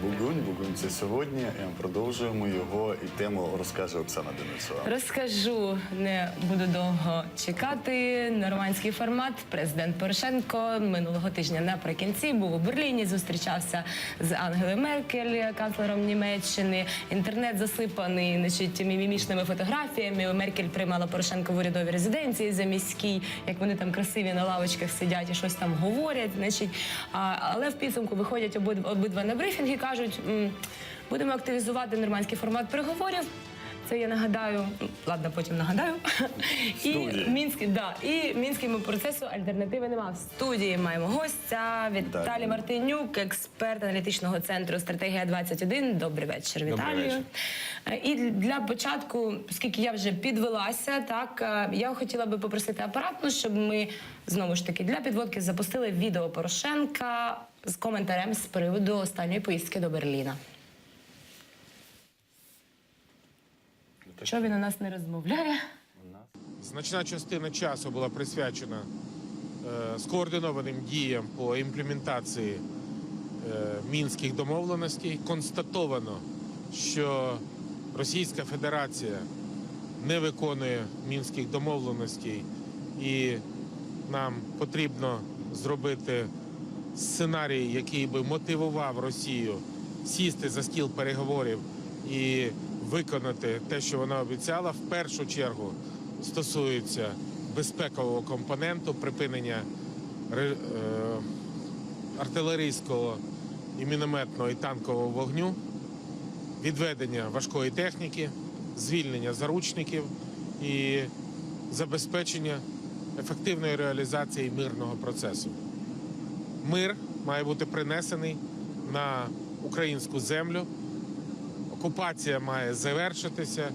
Бугунь. Бугунь – це сьогодні. Продовжуємо його і тему розкаже Оксана Денисова. Розкажу, не буду довго чекати. Нормандський формат. Президент Порошенко минулого тижня наприкінці був у Берліні, зустрічався з Ангелою Меркель, канцлером Німеччини. Інтернет засипаний, значить, мімімішними фотографіями. Меркель приймала Порошенка в урядовій резиденції заміській, як вони там красиві на лавочках сидять і щось там говорять. Значить, але в підсумку виходять обидва на брифінг і кажуть, будемо активізувати нормандський формат переговорів. Це я нагадаю, ладно, потім нагадаю. І мінському процесу альтернативи нема. В студії маємо гостя Віталій Мартинюк, експерт аналітичного центру «Стратегія 21». Добрий вечір, Віталію. І для початку, оскільки я вже підвелася, так, я хотіла би попросити апаратну, щоб ми, знову ж таки, для підводки запустили відео Порошенка з коментарем з приводу останньої поїздки до Берліна. Що він у нас не розмовляє? Значна частина часу була присвячена скоординованим діям по імплементації мінських домовленостей. Констатовано, що Російська Федерація не виконує мінських домовленостей, і нам потрібно зробити сценарій, який би мотивував Росію сісти за стіл переговорів і виконати те, що вона обіцяла. В першу чергу стосується безпекового компоненту, припинення артилерійського і мінометного і танкового вогню, відведення важкої техніки, звільнення заручників і забезпечення ефективної реалізації мирного процесу. Мир має бути принесений на українську землю, окупація має завершитися,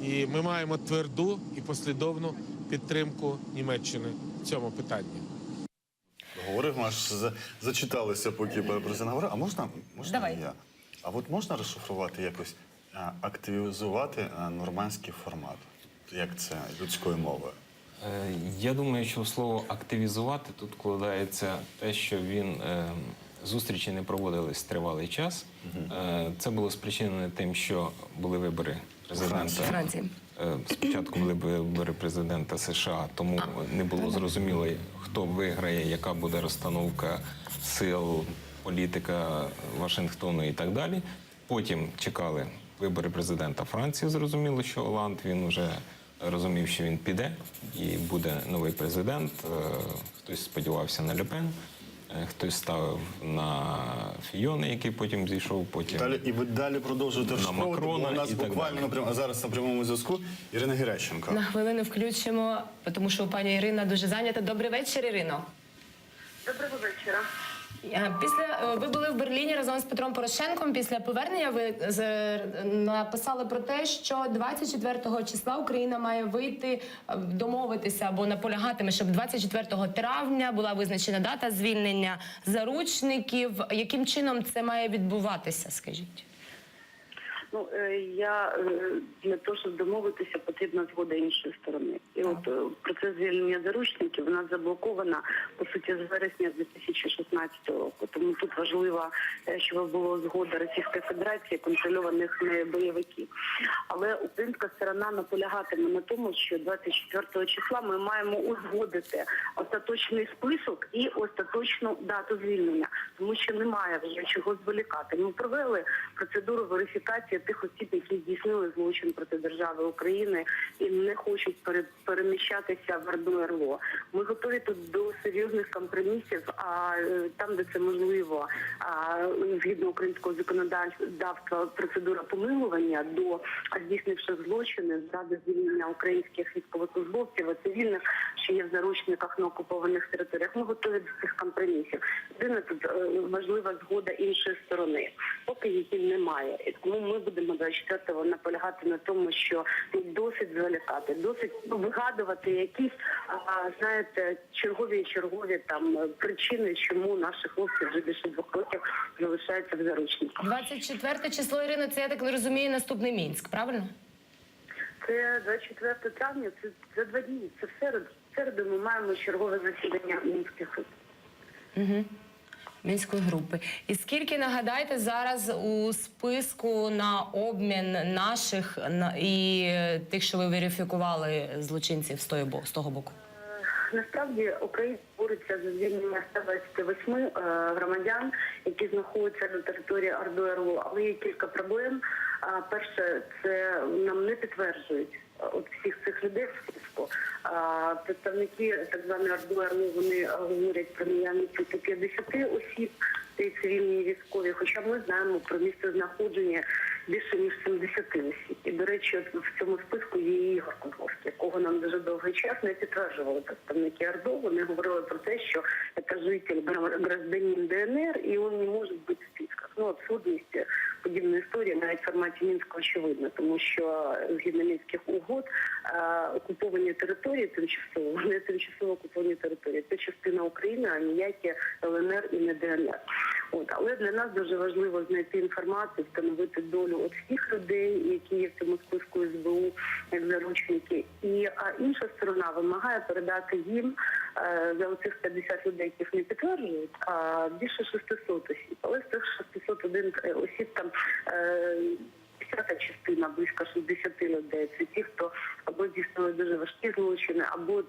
і ми маємо тверду і послідовну підтримку Німеччини в цьому питанні. Говорив, ми аж зачиталися, поки президент говорив. А можна Давай. я? А от можна розшифрувати якось, активізувати нормандський формат? Як це людською мовою? Я думаю, що в слово «активізувати» тут вкладається те, що зустрічі не проводились тривалий час. Це було спричинено тим, що були вибори президента. Франції. Спочатку були вибори президента США, тому не було зрозуміло, хто виграє, яка буде розстановка сил, політика Вашингтону і так далі. Потім чекали вибори президента Франції. Зрозуміло, що Оланд, він вже розумів, що він піде і буде новий президент. Хтось сподівався на Ле Пен. Хтось ставив на Фійона, який потім зійшов, І ви далі продовжуєте розшифровувати, бо у нас буквально зараз на прямому зв'язку Ірина Геращенко. На хвилину включимо, тому що у пані Ірина дуже зайнята. Добрий вечір, Ірино. Доброго вечора. Ви були в Берліні разом з Петром Порошенком. Після повернення ви написали про те, що 24 числа Україна має вийти, домовитися або наполягатиме, щоб 24 травня була визначена дата звільнення заручників. Яким чином це має відбуватися, скажіть? Для того, щоб домовитися, потрібна згода іншої сторони. І процес звільнення заручників у нас заблокована, по суті, з вересня 2016 року. Тому тут важливо, щоб була згода Російської Федерації, контрольованих бойовиків. Але українська сторона наполягатиме на тому, що 24 числа ми маємо узгодити остаточний список і остаточну дату звільнення. Тому що немає вже чого зволікати. Ми провели процедуру верифікації тих осіб, які здійснили злочин проти держави України і не хочуть переміщатися в РД/РЛО. Ми готові тут до серйозних компромісів, а там, де це можливо, згідно українського законодавства, процедура помилування до здійснивши злочини, зради звільнення українських військовослужбовців і цивільних, що є в заручниках на окупованих територіях. Ми готові до цих компромісів. Єдине тут важлива згода іншої сторони, поки її немає. І тому ми будемо 24-го наполягати на тому, що досить зволікати, досить вигадувати якісь, чергові там причини, чому наші хлопці вже більше 2 років залишаються в заручниках. 24 число, Ірина, це, я так розумію, наступний Мінськ, правильно? Це 24 травня, це за 2 дні, це в середу. В середу ми маємо чергове засідання Мінських суд. Мінської групи. І скільки, нагадайте, зараз у списку на обмін наших і тих, що ви верифікували злочинців з того боку? Насправді Україна бореться за звільнення 128 громадян, які знаходяться на території ОРДО, але є кілька проблем. Перше, це нам не підтверджують от всіх цих людей в списку. Представники так званої ОРДО, вони говорять про наявність 50 осіб, це цивільні і військові, хоча ми знаємо про місце знаходження більше ніж 70 осіб. І, до речі, от в цьому списку є і Ігор Козловський, якого нам дуже довгий час не підтверджували представники ОРДО. Вони говорили про те, що це житель, гражданин ДНР, і він не може бути в списках. Ну, абсурдність подібної історії навіть в форматі Мінська очевидно, тому що згідно Мінських угод окуповані території тимчасово, вони тимчасово окуповані території. Це частина України, а ніякі ЛНР і не ДНР. Але для нас дуже важливо знайти інформацію, встановити долю от всіх людей, які є в цьому списку СБУ, як заручники. І інша сторона вимагає передати їм за оцих 50 людей, яких не підтверджують, більше 600 осіб. Але з цих 601 осіб там 10-та частина, близько 60 людей. Це ті, хто або здійснили дуже важкі злочини, або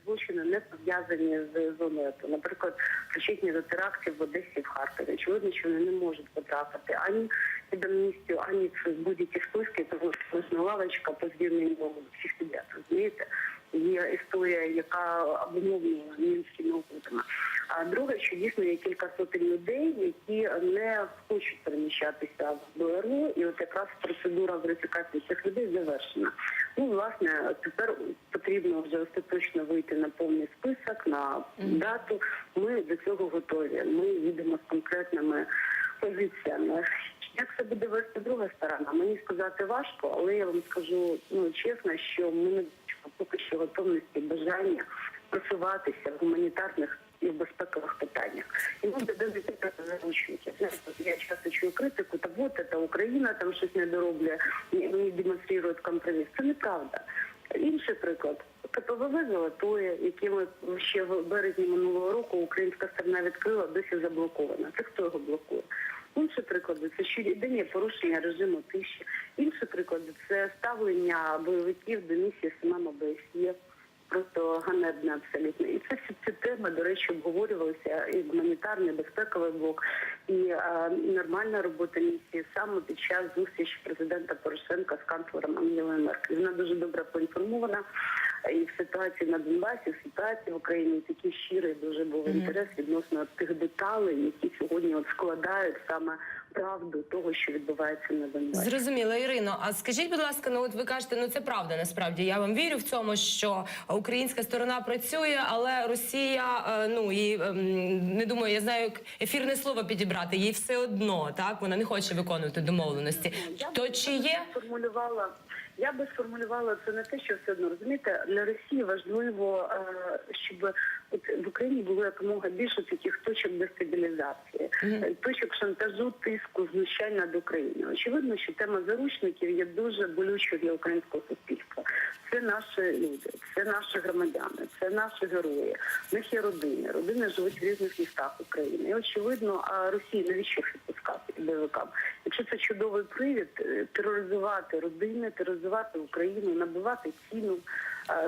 злочини не пов'язані з зоною. Наприклад, причетні до терактів в Одесі і в Харкові. Очевидно, що вони не можуть потрапити ані під амністію, ані в будь-які списки, тому що кожна лавочка по звільненню всіх ребят, розумієте? Є історія, яка обумовлена Мінськими угодами. А друге, що дійсно є кілька сотень людей, які не хочуть переміщатися в БРУ, і от якраз процедура верифікації цих людей завершена. Власне, тепер потрібно вже остаточно вийти на повний список, на дату. Ми до цього готові. Ми їдемо з конкретними позиціями. Як це буде вести друга сторона? Мені сказати важко, але я вам скажу чесно, що ми не поки що готовності, бажання просуватися в гуманітарних і в безпекових питаннях. І ми будемо про заручників. Я часто чую критику, та от це Україна там щось не дороблює, не демонструє компроміс. Це неправда. Інший приклад. КПВВ «Золотое», яке ми ще в березні минулого року українська сторона відкрила, досі заблоковано. Це хто його блокує? Інші приклади – це щоденне порушення режиму тиші. Інші приклади – це ставлення бойовиків до місії СММ ОБСЄ. Просто ганебне абсолютно. І це всі ці теми, до речі, обговорювалися і гуманітарний, безпековий блок, і нормальна робота місії саме під час зустрічі президента Порошенка з канцлером Ангелою Меркель. Вона дуже добре поінформована і в ситуації на Донбасі, і в ситуації в Україні. Такий щирий дуже був інтерес відносно тих деталей, які сьогодні складають саме правду того, що відбувається на Донбасі. Зрозуміло, Ірино. А скажіть, будь ласка, от ви кажете, це правда насправді. Я вам вірю в цьому, що українська сторона працює, але Росія, не думаю, я знаю, як ефірне слово підібрати, їй все одно, так? Вона не хоче виконувати домовленості. То чи є? Я би сформулювала це не те, що все одно, розумієте, для Росії важливо, щоб в Україні було якомога більше таких точок дестабілізації, точок шантажу, тиску, знущань над Україною. Очевидно, що тема заручників є дуже болючою для українського суспільства. Це наші люди, це наші громадяни, це наші герої. В них є родини. Родини живуть в різних містах України. І, очевидно, Росії навіщо їх відпускати бойовикам? Якщо це чудовий привід тероризувати родини, тероризувати Україну, набивати ціну,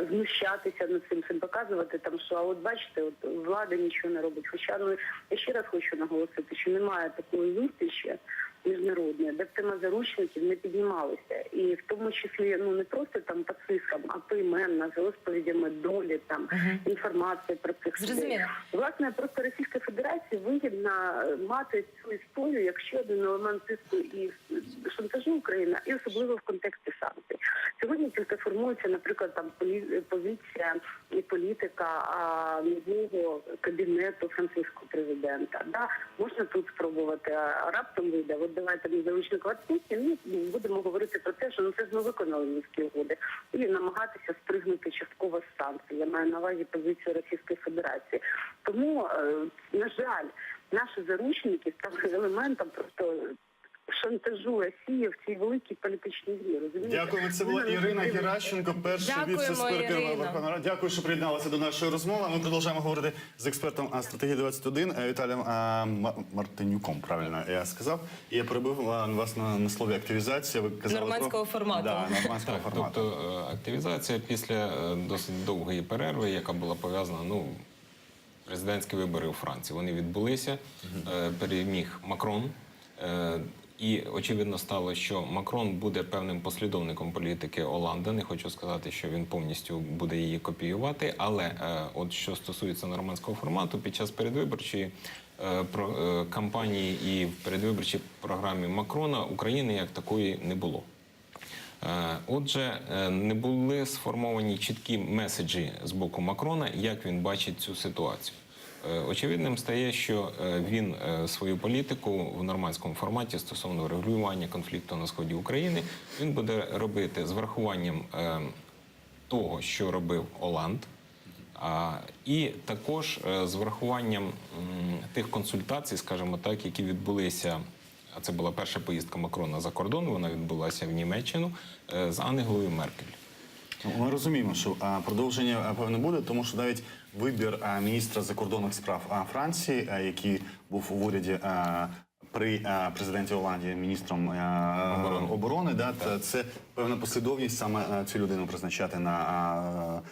знущатися над цим показувати, що, а от бачите, влада нічого не робить. Хоча, я ще раз хочу наголосити, що немає такої зустрічі міжнародної, де б тема заручників не піднімалася. І в тому числі, не просто по цифрам, а поіменно, за розповідями долі, інформація про цих людей. Власне, просто Російській Федерації вигідно мати цю історію як ще один елемент тиску і шантажу України, і особливо в контексті санкцій. Сьогодні тільки формується, наприклад, позиція і політика нового кабінету французького президента. Можна тут спробувати, а раптом вийде, давайте ми заручник відпустимо, будемо говорити про те, що це ж ми виконали Мінські угоди, і намагатися спригнути частково з санкцій. Я маю на увазі позицію Російської Федерації. Тому, на жаль, наші заручники стали елементом просто шантажу Росії в цій великій політичній грі. Розумієте? Дякуємо. Це була Ірина Геращенко, перший Дякуємо, віце-спікер Ірино. Верховної Ради. Дякую, що приєдналися до нашої розмови. Ми продовжуємо говорити з експертом стратегії 21 Віталієм Мартинюком. Правильно я сказав. І я перебив вас на слові активізація. Ви казали Нормандського формату. Да, нормандського Так, формату. тобто активізація після досить довгої перерви, яка була пов'язана, президентські вибори у Франції. Вони відбулися, переміг Макрон. І очевидно стало, що Макрон буде певним послідовником політики Оланда. Не хочу сказати, що він повністю буде її копіювати, але от що стосується нормандського формату, під час передвиборчої кампанії і в передвиборчій програмі Макрона України як такої не було. Отже, не були сформовані чіткі меседжі з боку Макрона, як він бачить цю ситуацію. Очевидним стає, що він свою політику в нормандському форматі стосовно регулювання конфлікту на сході України, він буде робити з врахуванням того, що робив Оланд, і також з врахуванням тих консультацій, скажімо так, які відбулися. А це була перша поїздка Макрона за кордон, вона відбулася в Німеччину з Ангелою Меркель. Ми розуміємо, що продовження певно буде, тому що навіть вибір міністра закордонних справ Франції, який був у уряді при президенті Оланді міністром оборони, це певна послідовність саме цю людину призначати на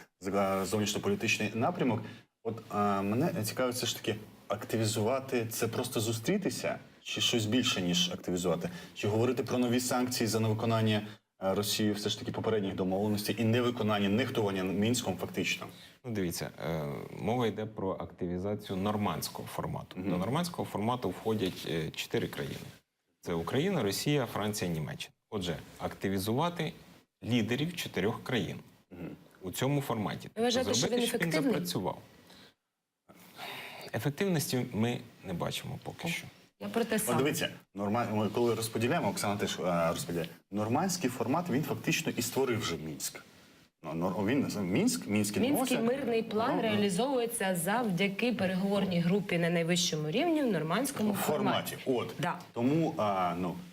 зовнішньополітичний напрямок. От мене цікавить все ж таки, активізувати – це просто зустрітися, чи щось більше, ніж активізувати? Чи говорити про нові санкції за невиконання Росією все ж таки попередніх домовленостей і невиконання, нехтування Мінськом фактично? Дивіться, мова йде про активізацію нормандського формату. До нормандського формату входять 4 країни. Це Україна, Росія, Франція, Німеччина. Отже, активізувати лідерів 4 країн у цьому форматі. Ви вважаєте, що він щоб він ефективний? запрацював. Ефективності ми не бачимо поки що. Я про те От саме. дивіться, ми коли розподіляємо, Оксана теж розподіляє, нормандський формат, він фактично і створив вже Мінськ. Мінський Мінський мирний план реалізовується завдяки переговорній групі на найвищому рівні в нормандському форматі. Да. Тому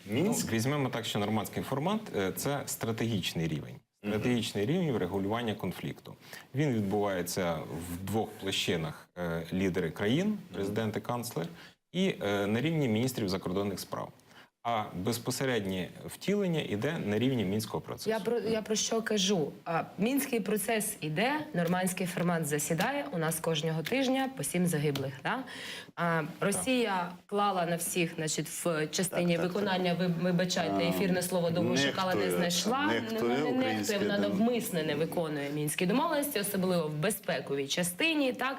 Мінськ... Візьмемо так, що нормандський формат – це стратегічний рівень. Стратегічний рівень врегулювання конфлікту. Він відбувається в 2 площинах: лідери країн, президент і канцлер, і на рівні міністрів закордонних справ. А безпосереднє втілення йде на рівні Мінського процесу. Я про що кажу? Мінський процес іде, нормандський формат засідає. У нас кожного тижня по 7 загиблих. Да? Росія клала на всіх, значить, в частині виконання, вибачайте, ефірне слово довго шукала, не знайшла. Не нехтує, вона навмисне не виконує мінські домовленості, особливо в безпековій частині. Так?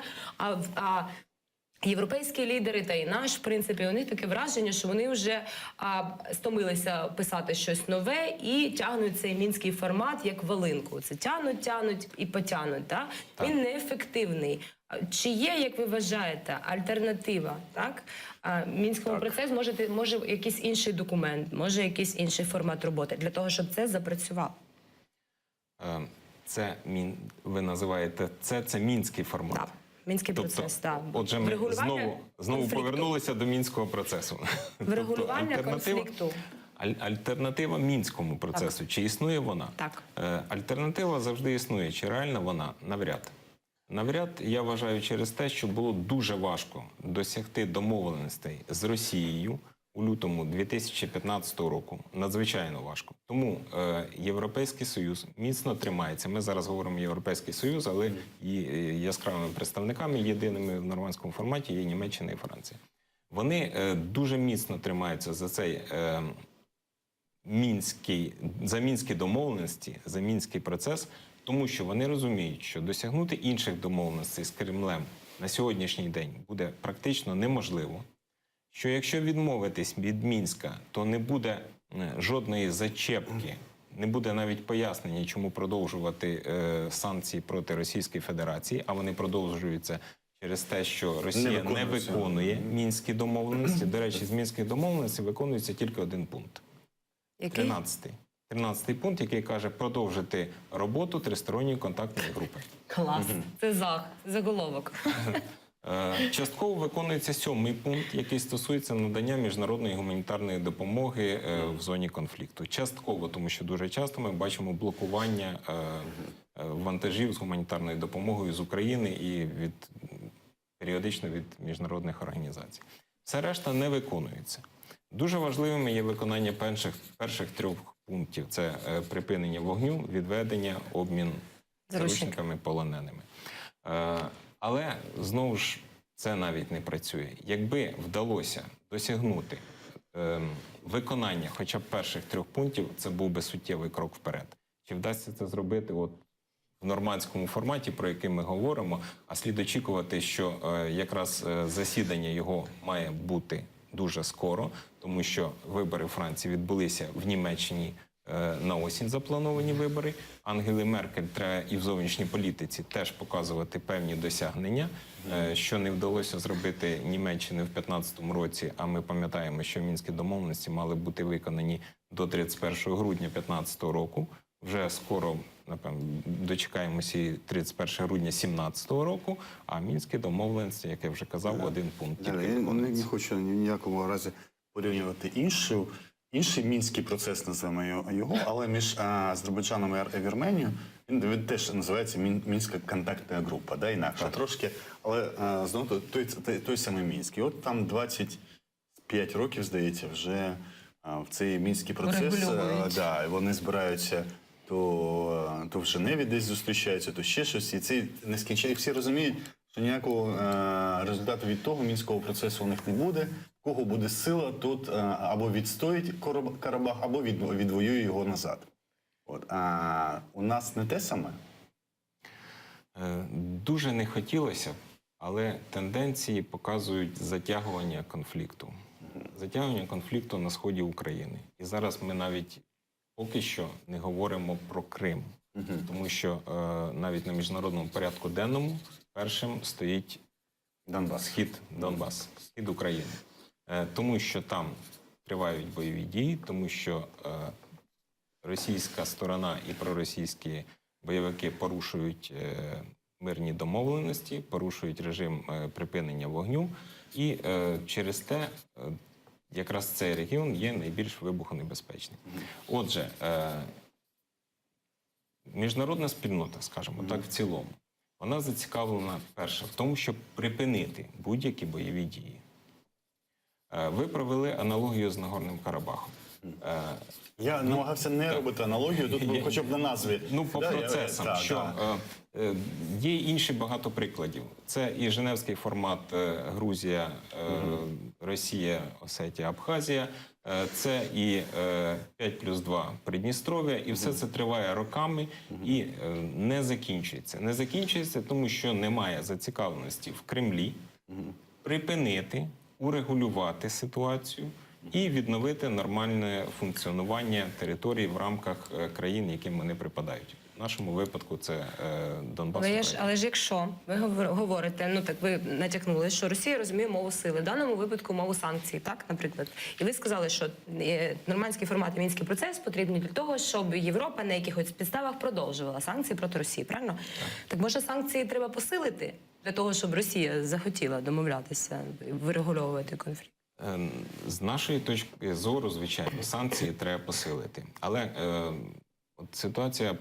Європейські лідери та і наш, в принципі, у них таке враження, що вони вже стомилися писати щось нове і тягнуть цей мінський формат як волинку. Це тягнуть і потягнуть. Так? Він неефективний. Чи є, як ви вважаєте, альтернатива? Так? Мінському процесу може якийсь інший документ, може якийсь інший формат роботи для того, щоб це запрацювало? Ви називаєте це мінський формат. Так. Мінський процес, так. Отже, ми знову повернулися до мінського процесу. Врегулювання конфлікту. Альтернатива мінському процесу. Так. Чи існує вона? Так. Альтернатива завжди існує. Чи реальна вона? Навряд. Навряд, я вважаю, через те, що було дуже важко досягти домовленостей з Росією у лютому 2015 року. Надзвичайно важко. Тому Європейський Союз міцно тримається. Ми зараз говоримо Європейський Союз, але яскравими представниками єдиними в нормандському форматі є Німеччина і Франція. Вони дуже міцно тримаються за цей за мінські домовленості, за мінський процес, тому що вони розуміють, що досягнути інших домовленостей з Кремлем на сьогоднішній день буде практично неможливо. Що якщо відмовитись від Мінська, то не буде жодної зачепки, не буде навіть пояснення, чому продовжувати санкції проти Російської Федерації, а вони продовжуються через те, що Росія не виконує мінські домовленості. До речі, з мінських домовленостей виконується тільки один пункт. Який? 13-й. 13-й пункт, який каже продовжити роботу тристоронньої контактної групи. Клас. Це заголовок. Частково виконується 7-й пункт, який стосується надання міжнародної гуманітарної допомоги в зоні конфлікту. Частково, тому що дуже часто ми бачимо блокування вантажів з гуманітарною допомогою з України і періодично від міжнародних організацій. Все решта не виконується. Дуже важливими є виконання перших 3 пунктів. Це припинення вогню, відведення, обмін заручниками, полоненими. Але, знову ж, це навіть не працює. Якби вдалося досягнути виконання хоча б перших 3 пунктів, це був би суттєвий крок вперед. Чи вдасться це зробити в нормандському форматі, про який ми говоримо, а слід очікувати, що якраз засідання його має бути дуже скоро, тому що вибори в Франції відбулися в Німеччині на осінь заплановані вибори. Ангели Меркель треба і в зовнішній політиці теж показувати певні досягнення, що не вдалося зробити Німеччині в 2015 році, а ми пам'ятаємо, що Мінські домовленості мали бути виконані до 31 грудня 2015 року. Вже скоро, напевно, дочекаємося і 31 грудня 2017 року, а Мінські домовленості, як я вже казав, 1 пункт тільки Я виконується. не хочу ні в якому разі порівнювати інший мінський процес, називаємо його, але між Азербайджаном і Вірменією він теж називається Мінська контактна група, да, інакше трошки, але знову той самий Мінськ. І от там 25 років, здається, вже в цей мінський процес, да, вони збираються то в Женеві десь зустрічаються, то ще щось, і це нескінченно. Всі розуміють, що ніякого результату від того мінського процесу у них не буде. В кого буде сила, тут або відстоїть Карабах, або відвоює його назад. А у нас не те саме? Дуже не хотілося б, але тенденції показують затягування конфлікту. Затягування конфлікту на сході України. І зараз ми навіть поки що не говоримо про Крим. Тому що навіть на міжнародному порядку денному першим стоїть Донбас, схід України. Тому що там тривають бойові дії, тому що російська сторона і проросійські бойовики порушують мирні домовленості, порушують режим припинення вогню. І через те якраз цей регіон є найбільш вибухонебезпечним. Отже, міжнародна спільнота, скажімо так, в цілому, вона зацікавлена, перше, в тому, щоб припинити будь-які бойові дії. Ви провели аналогію з Нагорним Карабахом. Я намагався не робити аналогію, тут хоча б на назві. Ну, по процесам, що є інші багато прикладів. Це і Женевський формат Грузія, Росія, Осетія, Абхазія, це і 5+2 Придністров'я, і все це триває роками і не закінчується. Не закінчується, тому що немає зацікавленості в Кремлі припинити, урегулювати ситуацію і відновити нормальне функціонування територій в рамках країн, яким вони припадають. В нашому випадку це Донбас. Але ж якщо ви говорите, ну так ви натякнули, що Росія розуміє мову сили, в даному випадку мову санкцій, так, наприклад. І ви сказали, що нормандський формат і мінський процес потрібні для того, щоб Європа на якихось підставах продовжувала санкції проти Росії, правильно? Так може санкції треба посилити для того, щоб Росія захотіла домовлятися, вирегульовувати конфлікт? З нашої точки зору, звичайно, санкції треба посилити. Але от ситуація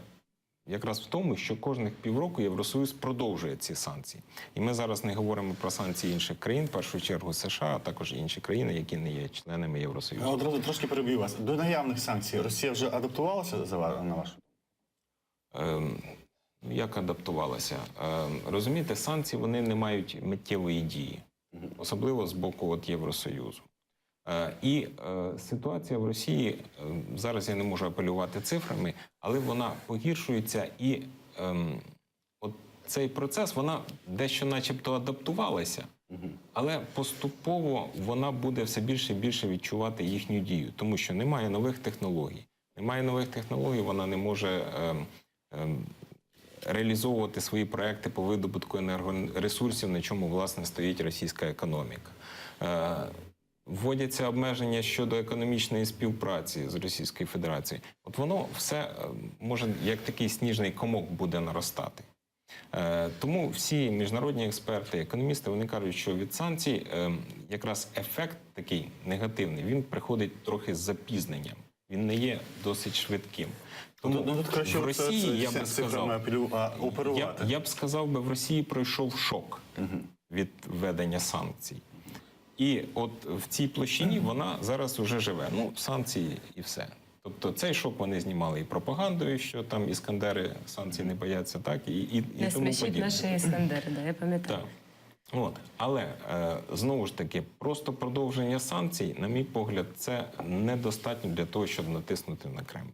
якраз в тому, що кожних півроку Євросоюз продовжує ці санкції. І ми зараз не говоримо про санкції інших країн, в першу чергу США, а також інші країни, які не є членами Євросоюзу. Одразу трошки переб'ю вас. До наявних санкцій Росія вже адаптувалася, на вашу? Як адаптувалася? Розумієте, санкції, вони не мають миттєвої дії. Особливо з боку Євросоюзу. І ситуація в Росії, зараз я не можу апелювати цифрами, але вона погіршується і от цей процес, вона дещо начебто адаптувалася, але поступово вона буде все більше і більше відчувати їхню дію, тому що немає нових технологій. Немає нових технологій, вона не може реалізовувати свої проекти по видобутку енергоресурсів, на чому, власне, стоїть російська економіка. Вводяться обмеження щодо економічної співпраці з Російською Федерацією. От воно все може, як такий сніжний комок, буде наростати. Тому всі міжнародні експерти, економісти, вони кажуть, що від санкцій якраз ефект такий негативний, він приходить трохи з запізненням. Він не є досить швидким. Тому Тут краще в Росії, я би сказав, оперувати. я б сказав, в Росії пройшов шок від введення санкцій. І от в цій площині вона зараз уже живе. Ну, санкції і все. Тобто цей шок вони знімали і пропагандою, що там іскандери санкцій не бояться, так, і Не тому смішіть подібне. наші іскандери, да, я пам'ятаю. Так. От. Але, знову ж таки, просто продовження санкцій, на мій погляд, це недостатньо для того, щоб натиснути на Кремль.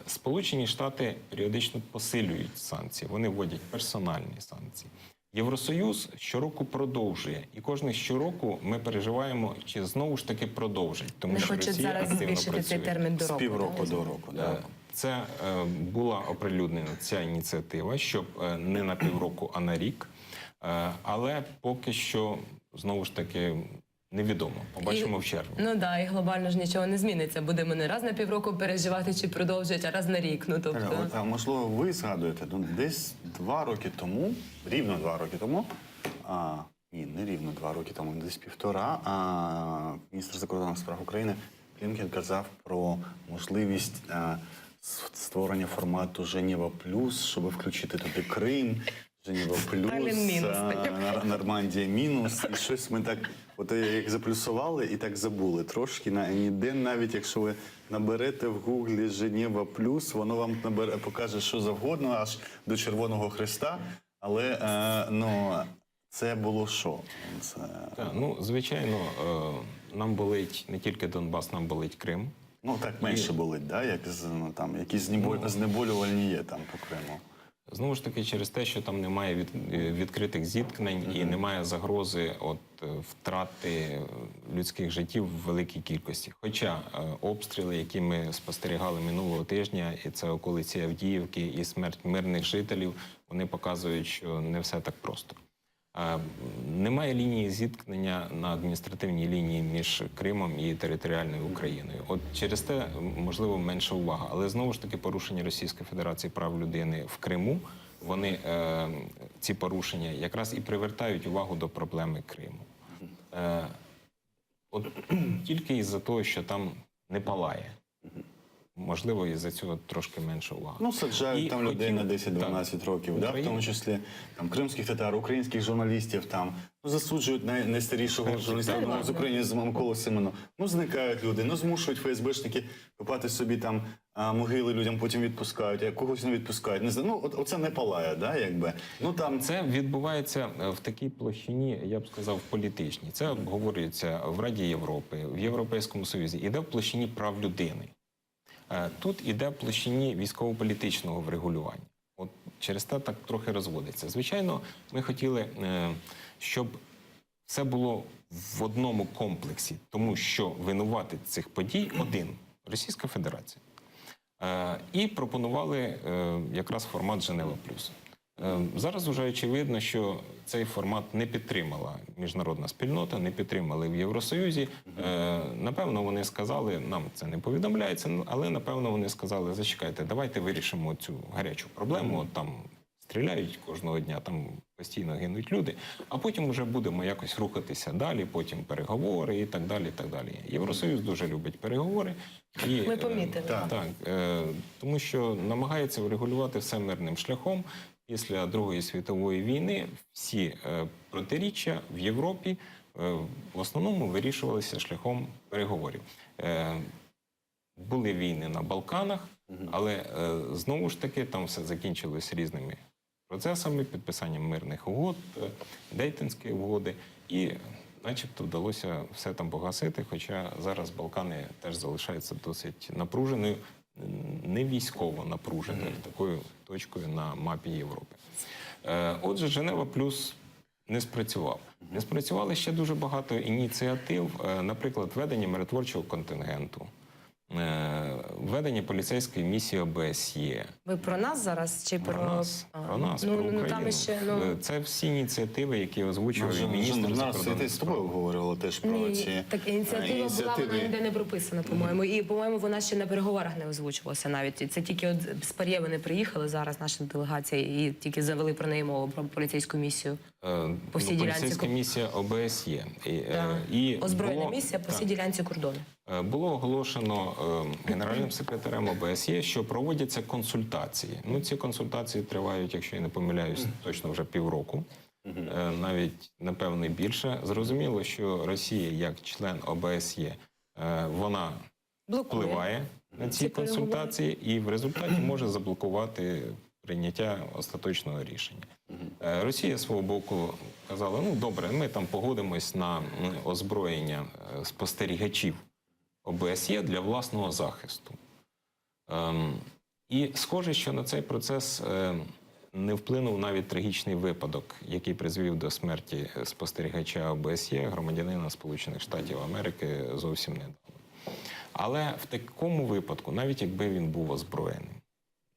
Сполучені Штати періодично посилюють санкції, вони вводять персональні санкції. Євросоюз щороку продовжує, і кожний щороку ми переживаємо, чи знову ж таки продовжить, тому Не що хочуть Росія зараз активно збільшити працює. цей термін до З року. півроку да? до року. Да. Це була оприлюднена ця ініціатива, щоб не на півроку, а на рік. Але поки що, знову ж таки, невідомо. Побачимо в червні. Ну да, і глобально ж нічого не зміниться. Будемо не раз на півроку переживати, чи продовжать, а раз на рік. Ну, тобто... А можливо, ви згадуєте, ну, десь 2 роки тому, рівно 2 роки тому, ні, не рівно 2 роки тому, десь 1,5, міністр закордонних справ України Клімкін казав про можливість створення формату Женєва Плюс, щоб включити туди Крим, Женєва Сталін мінус. Плюс, Нормандія мінус. І щось ми так, от як заплюсували і так забули трошки. Ніде, навіть якщо ви наберете в гуглі Женєва Плюс, воно вам покаже що завгодно, аж до Червоного Хреста. Але ну, це було що? Так, ну, звичайно, нам болить не тільки Донбас, нам болить Крим. Ну, так менше болить, да? Як, ну, там, якісь знеболювальні є там по Криму. Знову ж таки, через те, що там немає відкритих зіткнень і немає загрози втрати людських життів в великій кількості. Хоча обстріли, які ми спостерігали минулого тижня, і це околиці Авдіївки, і смерть мирних жителів, вони показують, що не все так просто. Немає лінії зіткнення на адміністративній лінії між Кримом і територіальною Україною. От через те, можливо, менша увага. Але знову ж таки порушення Російської Федерації прав людини в Криму, вони, ці порушення якраз і привертають увагу до проблеми Криму. От тільки із-за того, що там не палає. Можливо, із-за цього трошки менша увага. Ну, саджають там людей на 10-12 років, да? В тому числі там, кримських татар, українських журналістів, там, ну, засуджують найстарішого журналіста з України, з Миколу Симону. Ну, зникають люди, ну, змушують ФСБшники копати собі там могили людям, потім відпускають, а когось не відпускають. Не знаю, ну, оце не палає, да, якби. Ну, там... Це відбувається в такій площині, я б сказав, політичній. Це обговорюється в Раді Європи, в Європейському Союзі. Іде в площині прав людини. Тут іде в площині військово-політичного врегулювання. От через те так трохи розводиться. Звичайно, ми хотіли, щоб все було в одному комплексі, тому що винуватець цих подій один – Російська Федерація. І пропонували якраз формат Женева Плюс. Зараз вже очевидно, що цей формат не підтримала міжнародна спільнота, не підтримали в Євросоюзі. Напевно, вони сказали, нам це не повідомляється, але напевно вони сказали, зачекайте, давайте вирішимо цю гарячу проблему, от там стріляють кожного дня, там постійно гинуть люди, а потім вже будемо якось рухатися далі, потім переговори і так далі, і так далі. Євросоюз дуже любить переговори. І, Ми помітили. Так, тому що намагається врегулювати все мирним шляхом. Після Другої світової війни всі протиріччя в Європі в основному вирішувалися шляхом переговорів. Були війни на Балканах, але знову ж таки там все закінчилось різними процесами, підписанням мирних угод, Дейтонської угоди, і начебто вдалося все там погасити, хоча зараз Балкани теж залишаються досить напруженою, не військово напруженою такою точкою на мапі Європи. Отже, Женева Плюс не спрацював. Не спрацювали ще дуже багато ініціатив, наприклад, введення миротворчого контингенту. введення поліцейської місії ОБСЄ. Ви про нас зараз чи про, Про нас, А, про нас, ну, про ну, Україну. там ще, ну... Це всі ініціативи, які озвучував і міністр Зараз закордонних з тобою справ. говорили теж про Ні, ці так ініціатива була, вона ініціативи. ніде не прописана, по-моєму. І, по-моєму, вона ще на переговорах не озвучувалася навіть. І це тільки от з Пар'є вони приїхали зараз, наша делегація, і тільки завели про неї мову, про поліцейську місію. По всій ділянці Поліцейська місія ОБСЄ. І Озброєна було- місія по так. всій ділянці кордону. Було оголошено генеральним секретарем ОБСЄ, що проводяться консультації. Ну, ці консультації тривають, якщо я не помиляюсь, точно вже півроку, навіть, напевне, більше. Зрозуміло, що Росія, як член ОБСЄ, вона Блокує. впливає на ці Ці переговори. консультації і в результаті може заблокувати прийняття остаточного рішення. Росія з свого боку казала, ну добре, ми там погодимось на озброєння спостерігачів ОБСЄ для власного захисту. І схоже, що на цей процес не вплинув навіть трагічний випадок, який призвів до смерті спостерігача ОБСЄ, громадянина Сполучених Штатів Америки, зовсім недавно. Але в такому випадку, навіть якби він був озброєним,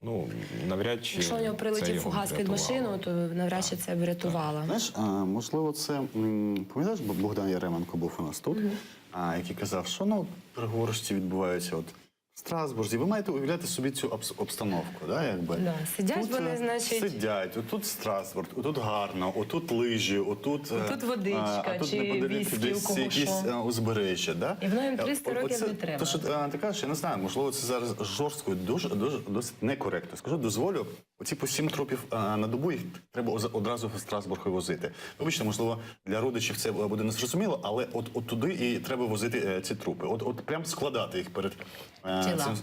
ну, навряд чи Якщо у нього це прилетів його фугас під врятувало. машину, то навряд чи це врятувало. Знаєш, можливо, це пам'ятаєш, Богдан Яременко був у нас тут, який казав, що ну переговори ж ці відбуваються от в Страсбурзі. Ви маєте уявляти собі цю обстановку, да, якби Да, сидять тут, вони, значить- сидять. Отут Страсбург, отут гарно, отут лижі, отут водичка, а тут чи неподалік віскі, у десь кого якісь що. узбережжя, да? І воно їм 300 Оце- років не треба. То, що ти кажеш, я не знаю, можливо, це зараз жорстко, досить некоректно. Скажу, дозволю, оці по 7 трупів на добу, їх треба одразу в Страсбург возити. Вибачте, можливо, для родичів це буде незрозуміло, але от туди і треба возити ці трупи. От прям складати їх перед Тіла. цим.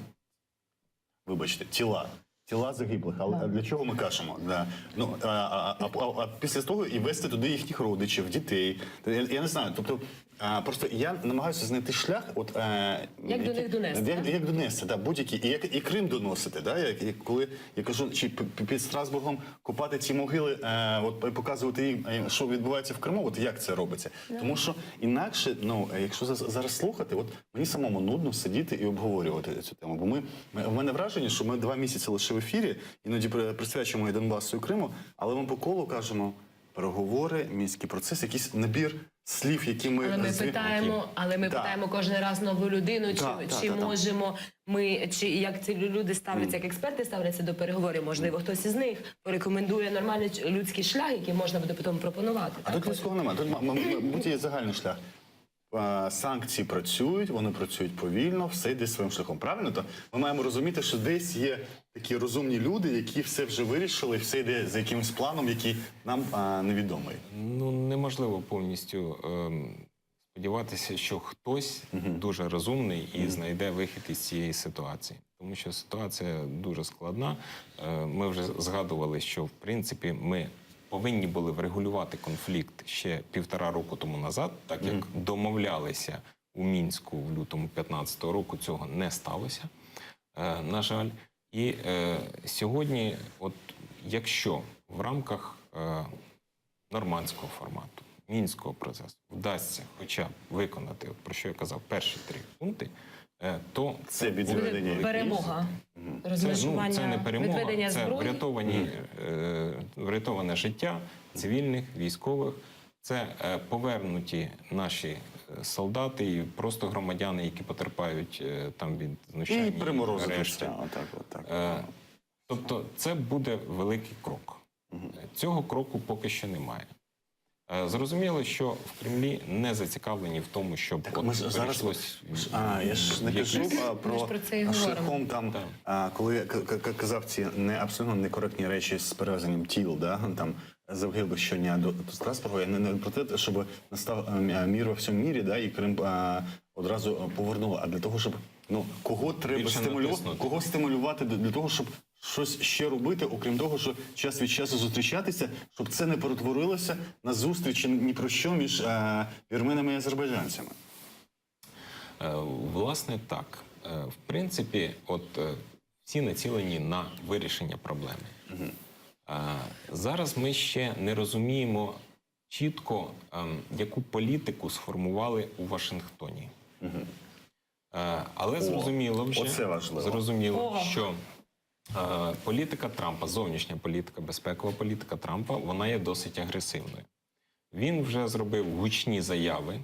Вибачте, тіла. Тіла загиблих. Але для чого ми кажемо? Да. Ну, а після того і вести туди їхніх родичів, дітей. Я не знаю. Тобто, просто я намагаюся знайти шлях, Як до них донести, Як донести, да, будь-які. І Крим доносити. Да, коли я кажу, чи під Страсбургом копати ці могили, от показувати їм, що відбувається в Криму, от як це робиться. Тому що інакше, ну, якщо зараз слухати, от мені самому нудно сидіти і обговорювати цю тему. Бо в мене враження, що ми 2 місяці лише в ефірі, іноді присвячуємо і Донбасу, і Криму, але ми по колу кажемо переговори, мінський процес, якийсь набір слів, які ми... Але ми питаємо кожен раз нову людину, чи можемо ми, чи як ці люди ставляться, як експерти ставляться до переговорів, можливо, хтось із них порекомендує нормальний людський шлях, який можна буде потім пропонувати. А тут людського немає. Тут, мабуть, є загальний шлях. Санкції працюють, вони працюють повільно, все йде своїм шляхом. Правильно? То ми маємо розуміти, що десь є такі розумні люди, які все вже вирішили, все йде за якимось планом, який нам невідомий. Ну, неможливо повністю сподіватися, що хтось дуже розумний і знайде вихід із цієї ситуації. Тому що ситуація дуже складна. Ми вже згадували, що, в принципі, ми повинні були врегулювати конфлікт ще 1,5 року тому назад, так як домовлялися у Мінську в лютому 2015 року, цього не сталося, на жаль. І сьогодні, от якщо в рамках нормандського формату, Мінського процесу вдасться хоча б виконати, от про що я казав, перші 3 пункти, то Це відведення. Буде перемога. це не перемога, відведення це зброї. врятоване життя цивільних, військових, це повернуті наші солдати і просто громадяни, які потерпають там від знущань І приморозити арештів. все. Отак. Тобто це буде великий крок. Цього кроку поки що немає. Зрозуміло, що в Кремлі не зацікавлені в тому, щоб Ми ж зараз, я ж не кажу про це і про говоримо. шляхом там, коли я казав ці абсолютно некоректні речі з перевезенням тіл, да, там загиблих щодня до Страсбургу, я не про те, щоб настав мір во всьому мірі, да, і Крим одразу повернули, а для того, щоб кого треба стимулювати для того, щоб щось ще робити, окрім того, що час від часу зустрічатися, щоб це не перетворилося на зустрічі ні про що між вірменами і азербайджанцями. Власне, так. В принципі, всі націлені на вирішення проблеми. Зараз ми ще не розуміємо чітко, яку політику сформували у Вашингтоні. Але зрозуміло вже, оце важливо. О. що політика Трампа, зовнішня політика, безпекова політика Трампа, вона є досить агресивною. Він вже зробив гучні заяви,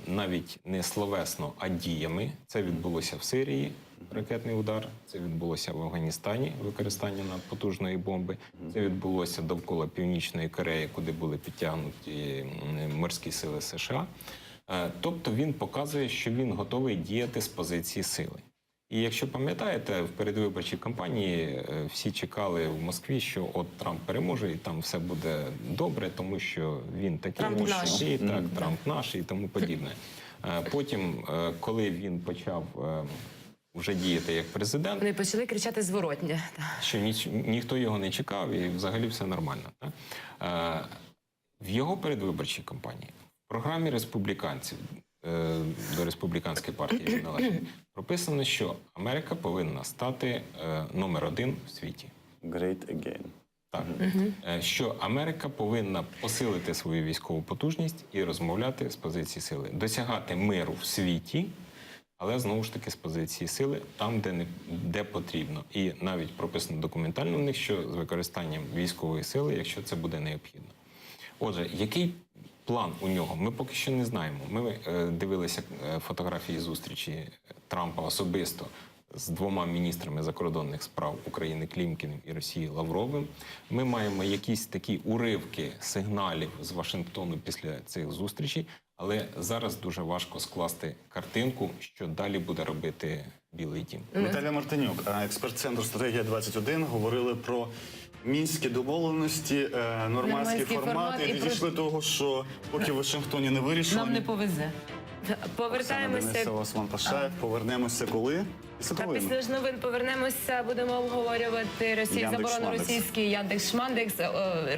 навіть не словесно, а діями. Це відбулося в Сирії, ракетний удар, це відбулося в Афганістані, використання надпотужної бомби, це відбулося довкола Північної Кореї, куди були підтягнуті морські сили США. Тобто він показує, що він готовий діяти з позиції сили. І якщо пам'ятаєте, в передвиборчій кампанії всі чекали в Москві, що от Трамп переможе і там все буде добре, тому що він такий, Трамп наш. і так, Трамп наш і тому подібне. Потім, коли він почав вже діяти як президент, Вони почали кричати зворотнє. що ніхто його не чекав і взагалі все нормально. Так? В його передвиборчій кампанії, в програмі республіканців, до республіканської партії він належить, прописано, що Америка повинна стати номер 1 в світі. Great again. Так. Що Америка повинна посилити свою військову потужність і розмовляти з позиції сили. Досягати миру в світі, але знову ж таки з позиції сили, там, де потрібно. І навіть прописано документально в них, що з використанням військової сили, якщо це буде необхідно. Отже, який план у нього? Ми поки що не знаємо. Ми дивилися фотографії зустрічі Трампа особисто з двома міністрами закордонних справ України Клімкіним і Росії Лавровим. Ми маємо якісь такі уривки сигналів з Вашингтону після цих зустрічей, але зараз дуже важко скласти картинку, що далі буде робити Білий дім. Наталя Мартинюк, експерт Центру «Стратегія-21», говорили про мінські домовленості, нормандський Нормандський формат, формат і і про- дійшли того, що поки в Вашингтоні не вирішили. Нам не повезе. Повертаємося. Осман Пашаєв. Повернемося коли? Після Та новин. після ж новин повернемося, будемо обговорювати заборону Яндекс.Шмандекс. російський Яндекс.Шмандекс,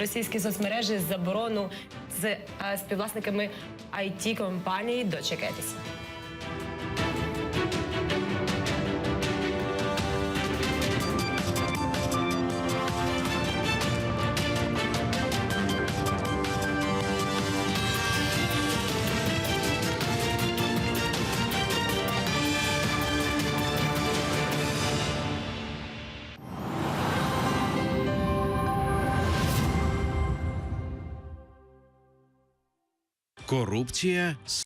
російські соцмережі, заборону з співвласниками IT-компаній. Дочекайтеся. Корупція